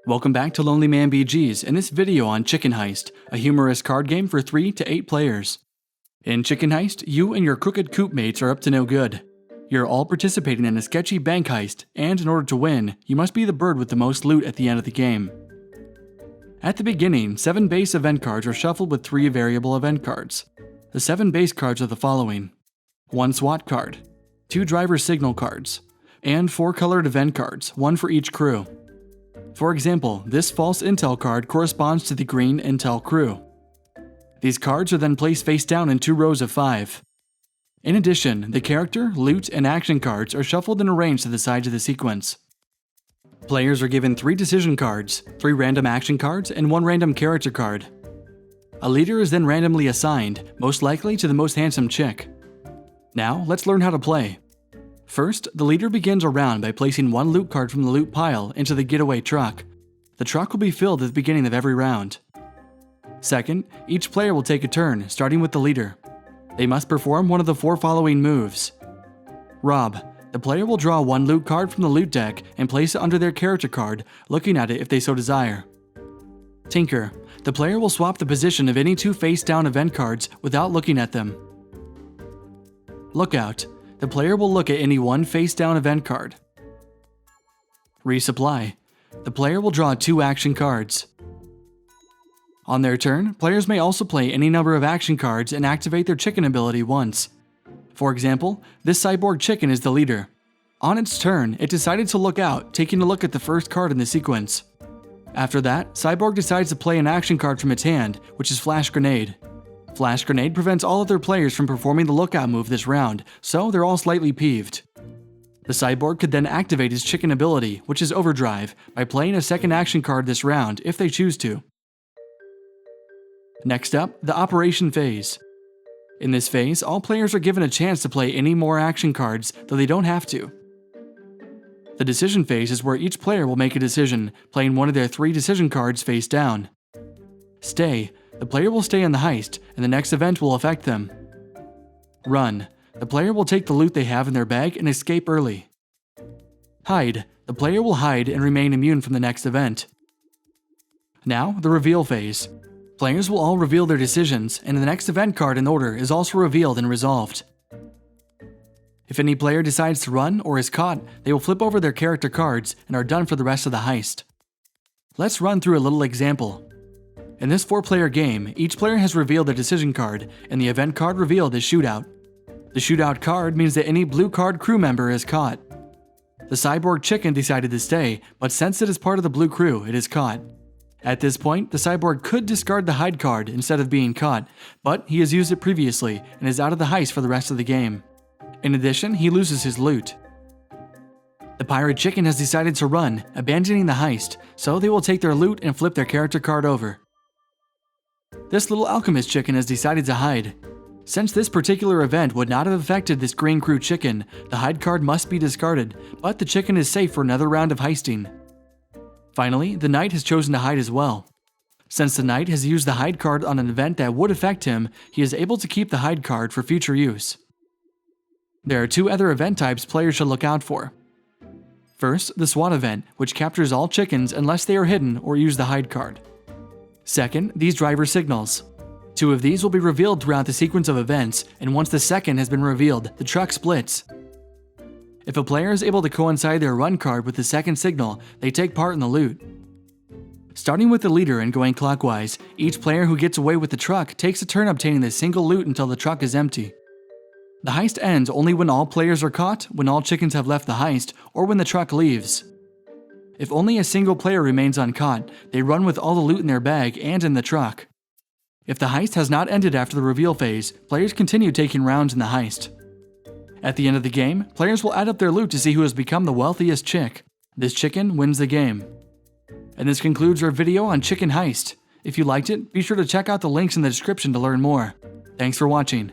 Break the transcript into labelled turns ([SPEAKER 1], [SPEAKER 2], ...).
[SPEAKER 1] Welcome back to Lonely Man BG's in this video on Chicken Heist, a humorous card game for 3 to 8 players. In Chicken Heist, you and your crooked coop mates are up to no good. You're all participating in a sketchy bank heist, and in order to win, you must be the bird with the most loot at the end of the game. At the beginning, 7 base event cards are shuffled with 3 variable event cards. The 7 base cards are the following: 1 SWAT card, 2 driver signal cards, and 4 colored event cards, 1 for each crew. For example, this false intel card corresponds to the green intel crew. These cards are then placed face down in 2 rows of 5. In addition, the character, loot, and action cards are shuffled and arranged to the sides of the sequence. Players are given 3 decision cards, 3 random action cards, and 1 random character card. A leader is then randomly assigned, most likely to the most handsome chick. Now, let's learn how to play. First, the leader begins a round by placing 1 loot card from the loot pile into the getaway truck. The truck will be filled at the beginning of every round. Second, each player will take a turn, starting with the leader. They must perform one of the 4 following moves. Rob. The player will draw 1 loot card from the loot deck and place it under their character card, looking at it if they so desire. Tinker. The player will swap the position of any 2 face-down event cards without looking at them. Lookout. The player will look at any 1 face-down event card. Resupply. The player will draw 2 action cards. On their turn, players may also play any number of action cards and activate their chicken ability once. For example, this cyborg chicken is the leader. On its turn, it decided to look out, taking a look at the first card in the sequence. After that, Cyborg decides to play an action card from its hand, which is Flash Grenade. Flash Grenade prevents all other players from performing the lookout move this round, so they're all slightly peeved. The cyborg could then activate his chicken ability, which is Overdrive, by playing a second action card this round if they choose to. Next up, the Operation Phase. In this phase, all players are given a chance to play any more action cards, though they don't have to. The Decision Phase is where each player will make a decision, playing one of their 3 decision cards face down. Stay. The player will stay in the heist, and the next event will affect them. Run. The player will take the loot they have in their bag and escape early. Hide. The player will hide and remain immune from the next event. Now, the Reveal Phase. Players will all reveal their decisions, and the next event card in order is also revealed and resolved. If any player decides to run or is caught, they will flip over their character cards and are done for the rest of the heist. Let's run through a little example. In this 4-player game, each player has revealed their decision card, and the event card revealed is Shootout. The Shootout card means that any blue card crew member is caught. The cyborg chicken decided to stay, but since it is part of the blue crew, it is caught. At this point, the cyborg could discard the hide card instead of being caught, but he has used it previously and is out of the heist for the rest of the game. In addition, he loses his loot. The pirate chicken has decided to run, abandoning the heist, so they will take their loot and flip their character card over. This little alchemist chicken has decided to hide. Since this particular event would not have affected this green crew chicken, the hide card must be discarded, but the chicken is safe for another round of heisting. Finally, the knight has chosen to hide as well. Since the knight has used the hide card on an event that would affect him, he is able to keep the hide card for future use. There are 2 other event types players should look out for. First, the SWAT event, which captures all chickens unless they are hidden or use the hide card. Second, these driver signals. 2 of these will be revealed throughout the sequence of events, and once the second has been revealed, the truck splits. If a player is able to coincide their run card with the second signal, they take part in the loot. Starting with the leader and going clockwise, each player who gets away with the truck takes a turn obtaining the single loot until the truck is empty. The heist ends only when all players are caught, when all chickens have left the heist, or when the truck leaves. If only a single player remains uncaught, they run with all the loot in their bag and in the truck. If the heist has not ended after the reveal phase, players continue taking rounds in the heist. At the end of the game, players will add up their loot to see who has become the wealthiest chick. This chicken wins the game. And this concludes our video on Chicken Heist. If you liked it, be sure to check out the links in the description to learn more. Thanks for watching.